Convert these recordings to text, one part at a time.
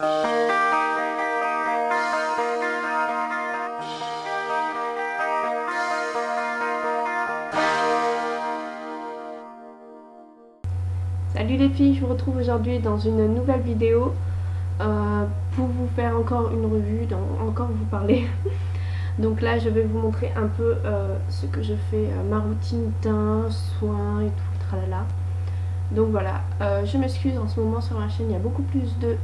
Salut les filles, je vous retrouve aujourd'hui dans une nouvelle vidéo pour vous faire encore une revue, encore vous parler. Donc là je vais vous montrer un peu ce que je fais, ma routine teint, soins et tout, tralala. Donc voilà, je m'excuse, en ce moment sur ma chaîne il y a beaucoup plus de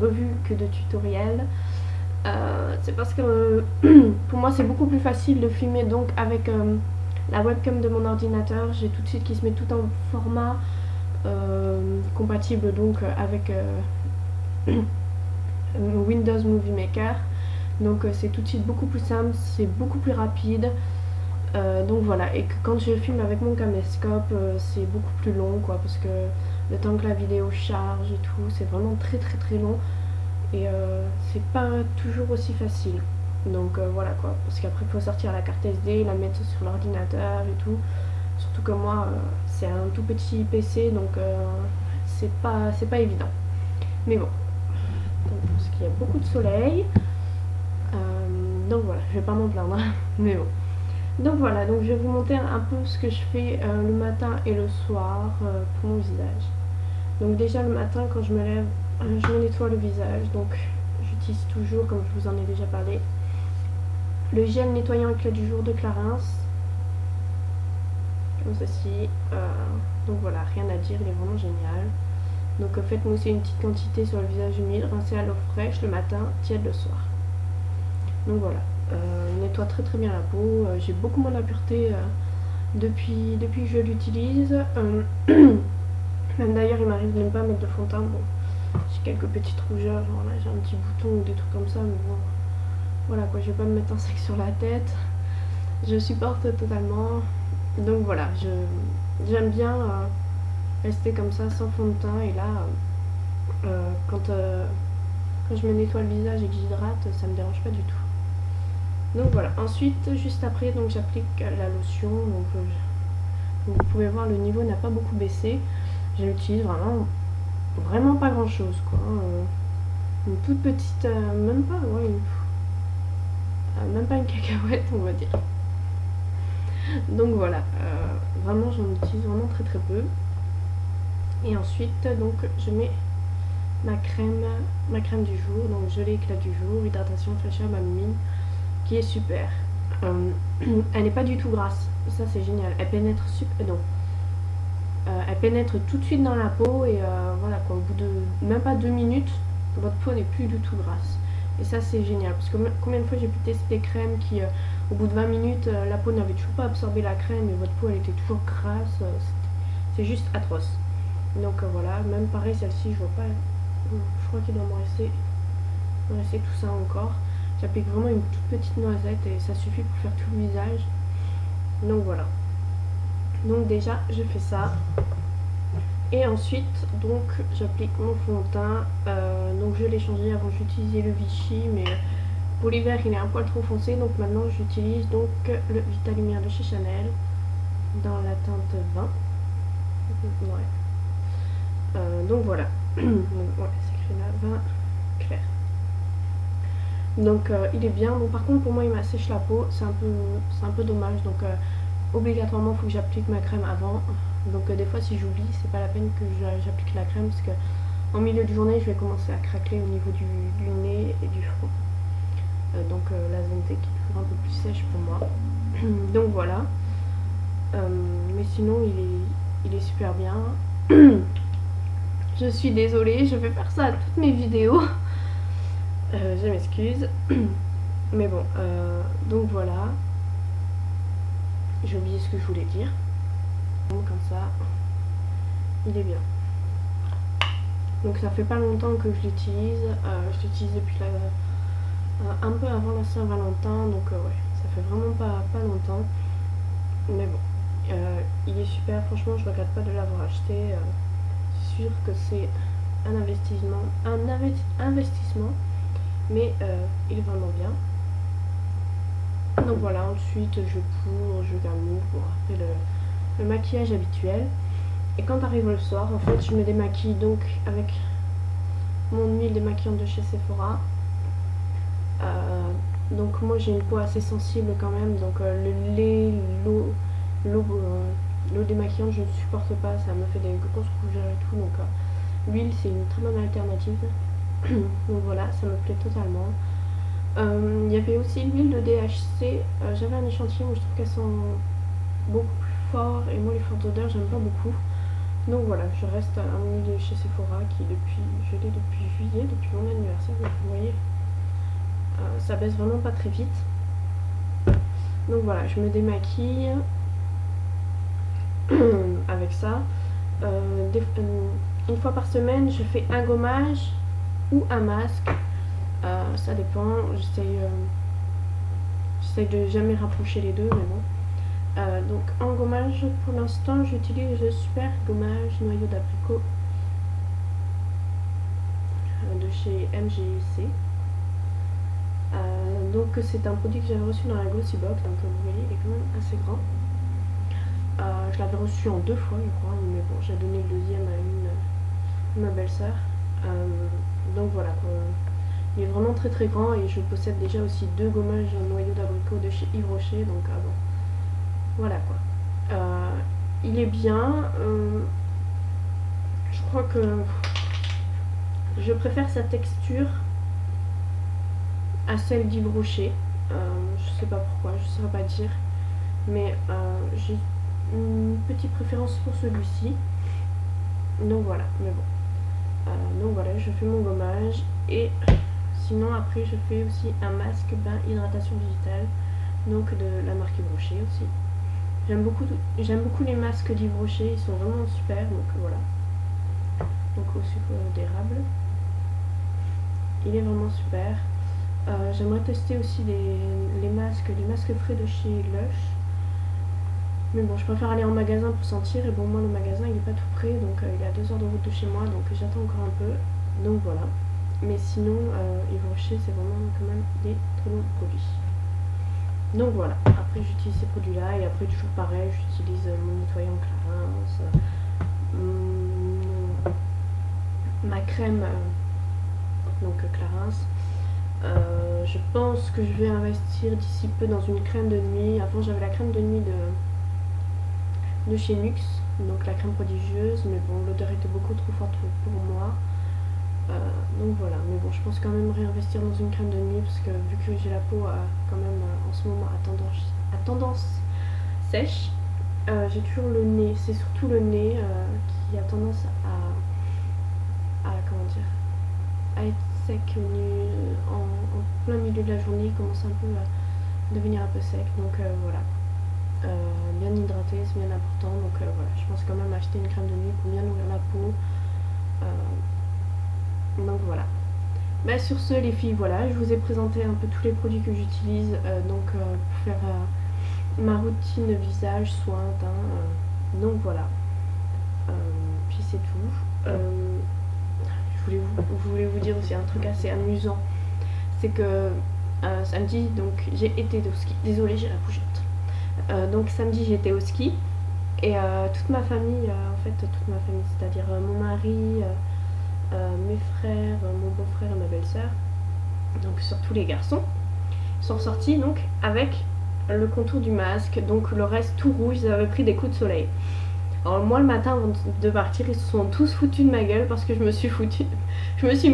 revues que de tutoriels. C'est parce que pour moi c'est beaucoup plus facile de filmer donc avec la webcam de mon ordinateur. J'ai tout de suite qui se met tout en format compatible donc avec Windows Movie Maker. Donc c'est tout de suite beaucoup plus simple, c'est beaucoup plus rapide. Donc voilà, et que quand je filme avec mon caméscope c'est beaucoup plus long quoi, parce que le temps que la vidéo charge et tout, c'est vraiment très long. Et c'est pas toujours aussi facile. Donc voilà quoi, parce qu'après il faut sortir la carte SD, la mettre sur l'ordinateur et tout. Surtout que moi c'est un tout petit PC, donc c'est pas évident. Mais bon, donc, parce qu'il y a beaucoup de soleil. Donc voilà, je vais pas m'en plaindre. Mais bon. Donc voilà, donc je vais vous montrer un peu ce que je fais le matin et le soir pour mon visage. Donc déjà le matin quand je me lève, je me nettoie le visage. Donc j'utilise toujours, comme je vous en ai déjà parlé, le gel nettoyant éclat du jour de Clarins. Comme ceci. Donc voilà, rien à dire, il est vraiment génial. Donc faites mousser une petite quantité sur le visage humide, rincez à l'eau fraîche le matin, tiède le soir. Donc voilà, il nettoie très bien la peau. J'ai beaucoup moins d'impureté depuis que je l'utilise. Même d'ailleurs il m'arrive de ne pas mettre de fond de teint. Bon, j'ai quelques petites rougeurs, genre là j'ai un petit bouton ou des trucs comme ça, mais bon, voilà quoi, je vais pas me mettre un sec sur la tête. Je supporte totalement. Donc voilà, j'aime bien rester comme ça sans fond de teint. Et là, quand je me nettoie le visage et que j'hydrate, ça me dérange pas du tout. Donc voilà, ensuite juste après donc j'applique la lotion. Donc vous pouvez voir, le niveau n'a pas beaucoup baissé. Je l'utilise vraiment pas grand chose quoi. Une toute petite, même pas, ouais, même pas une cacahuète on va dire. Donc voilà, vraiment j'en utilise vraiment très peu. Et ensuite donc je mets ma crème du jour, donc gelée éclat du jour, hydratation fraîcheur mamie, qui est super. Elle n'est pas du tout grasse, ça c'est génial. Elle pénètre elle pénètre tout de suite dans la peau et voilà quoi, au bout de même pas 2 minutes, votre peau n'est plus du tout grasse. Et ça c'est génial, parce que combien de fois j'ai pu tester des crèmes qui au bout de 20 minutes la peau n'avait toujours pas absorbé la crème et votre peau elle était toujours grasse. C'est juste atroce. Donc voilà, même pareil celle-ci, je vois pas, je crois qu'il doit me rester tout ça encore. J'applique vraiment une toute petite noisette et ça suffit pour faire tout le visage. Donc voilà. Donc déjà je fais ça. Et ensuite donc j'applique mon fond de teint. Donc je l'ai changé, avant j'utilisais le Vichy, mais pour l'hiver il est un poil trop foncé. Donc maintenant j'utilise donc le Vita Lumière de chez Chanel dans la teinte 20. Ouais. Donc voilà. Donc, ouais, c'est écrit là 20 clair. Donc il est bien. Bon par contre pour moi il m'assèche la peau, c'est un peu dommage. Donc obligatoirement il faut que j'applique ma crème avant. Donc des fois si j'oublie, c'est pas la peine que j'applique la crème, parce que en milieu de journée je vais commencer à craquer au niveau du nez et du front. Donc la zone T qui est toujours un peu plus sèche pour moi. Donc voilà. Mais sinon il est super bien. Je suis désolée, je vais faire ça à toutes mes vidéos. Je m'excuse. Mais bon, donc voilà. J'ai oublié ce que je voulais dire. Comme ça, il est bien. Donc ça fait pas longtemps que je l'utilise. Je l'utilise depuis un peu avant la Saint-Valentin. Donc ouais, ça fait vraiment pas longtemps. Mais bon, il est super. Franchement, je regrette pas de l'avoir acheté. C'est sûr que c'est un investissement. Mais il est vraiment bien. Donc voilà, ensuite je poudre, je gamoufle, bon, après le maquillage habituel. Et quand arrive le soir, en fait je me démaquille donc avec mon huile démaquillante de chez Sephora. Donc moi j'ai une peau assez sensible quand même, donc le lait, l'eau démaquillante je ne supporte pas, ça me fait des grosses rougeurs et tout, donc l'huile c'est une très bonne alternative. Donc voilà, ça me plaît totalement. Il y avait aussi l'huile de DHC, j'avais un échantillon où je trouve qu'elles sont beaucoup plus fortes et moi les fortes odeurs j'aime pas beaucoup. Donc voilà, je reste à mon huile de chez Sephora qui je l'ai depuis juillet, depuis mon anniversaire, donc vous voyez, ça baisse vraiment pas très vite. Donc voilà, je me démaquille avec ça. Une fois par semaine, je fais un gommage ou un masque. Ça dépend. J'essaye de jamais rapprocher les deux, mais bon. Donc en gommage, pour l'instant, j'utilise le Super Gommage Noyau d'Abricot de chez MGC. Donc c'est un produit que j'avais reçu dans la Glossy Box, donc vous voyez il est quand même assez grand. Je l'avais reçu en 2 fois je crois, mais bon j'ai donné le deuxième à ma belle-sœur. Donc voilà quoi. Il est vraiment très très grand et je possède déjà aussi 2 gommages noyau d'abricot de chez Yves Rocher, donc bon, voilà quoi. Il est bien. Je crois que je préfère sa texture à celle d'Yves Rocher. Je sais pas pourquoi, je saurais pas dire, mais j'ai une petite préférence pour celui-ci. Donc voilà, mais bon. Donc voilà, je fais mon gommage et sinon après je fais aussi un masque bain hydratation végétale, donc de la marque Yves Rocher aussi. J'aime beaucoup les masques d'Yves Rocher, ils sont vraiment super, donc voilà. Donc au sucre d'érable, il est vraiment super. J'aimerais tester aussi les masques frais de chez Lush. Mais bon, je préfère aller en magasin pour sentir. Et bon, moi, le magasin, il est pas tout près. Donc, il est à 2 heures de route de chez moi. Donc, j'attends encore un peu. Donc, voilà. Mais sinon, Yves Rocher, c'est vraiment quand même des très bons produits. Donc, voilà. Après, j'utilise ces produits-là. Et après, toujours pareil, j'utilise mon nettoyant Clarins. Ma crème, donc Clarins. Je pense que je vais investir d'ici peu dans une crème de nuit. Avant j'avais la crème de nuit de chez Nux, donc la crème prodigieuse, mais bon l'odeur était beaucoup trop forte pour moi. Donc voilà, mais bon je pense quand même réinvestir dans une crème de nuit parce que vu que j'ai la peau quand même en ce moment à tendance sèche, j'ai toujours le nez, c'est surtout le nez qui a tendance à comment dire, à être sec en plein milieu de la journée, il commence un peu à devenir un peu sec, donc voilà. Bien hydraté, c'est bien important, donc voilà, je pense quand même acheter une crème de nuit pour bien nourrir la peau. Donc voilà. Bah, sur ce les filles, voilà, je vous ai présenté un peu tous les produits que j'utilise pour faire ma routine visage, soin, teint, donc voilà. Puis c'est tout. Je voulais vous dire aussi un truc assez amusant, c'est que samedi, donc j'ai été au ski. Désolée, j'ai la bougeotte. Donc samedi j'étais au ski et toute ma famille, c'est-à-dire mon mari, mes frères, mon beau-frère et ma belle-sœur, donc surtout les garçons, sont sortis donc avec le contour du masque, donc le reste tout rouge, ils avaient pris des coups de soleil. Alors moi le matin avant de partir, ils se sont tous foutus de ma gueule parce que je me suis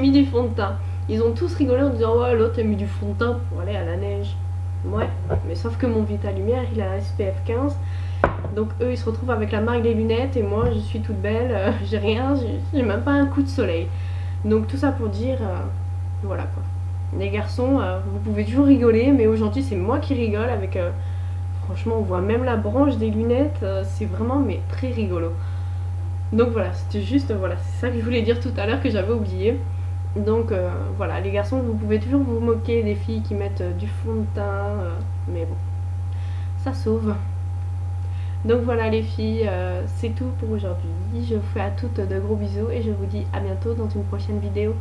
mis du fond de teint. Ils ont tous rigolé en disant ouais l'autre a mis du fond de teint pour aller à la neige. Ouais, mais sauf que mon Vitalumière il a un SPF 15, donc eux ils se retrouvent avec la marque des lunettes et moi je suis toute belle, j'ai rien, j'ai même pas un coup de soleil. Donc tout ça pour dire, voilà quoi. Les garçons, vous pouvez toujours rigoler, mais aujourd'hui c'est moi qui rigole avec... franchement on voit même la branche des lunettes, c'est vraiment mais très rigolo. Donc voilà, c'était juste, voilà, c'est ça que je voulais dire tout à l'heure que j'avais oublié. Donc voilà, les garçons vous pouvez toujours vous moquer des filles qui mettent du fond de teint, mais bon, ça sauve. Donc voilà les filles, c'est tout pour aujourd'hui. Je vous fais à toutes de gros bisous et je vous dis à bientôt dans une prochaine vidéo.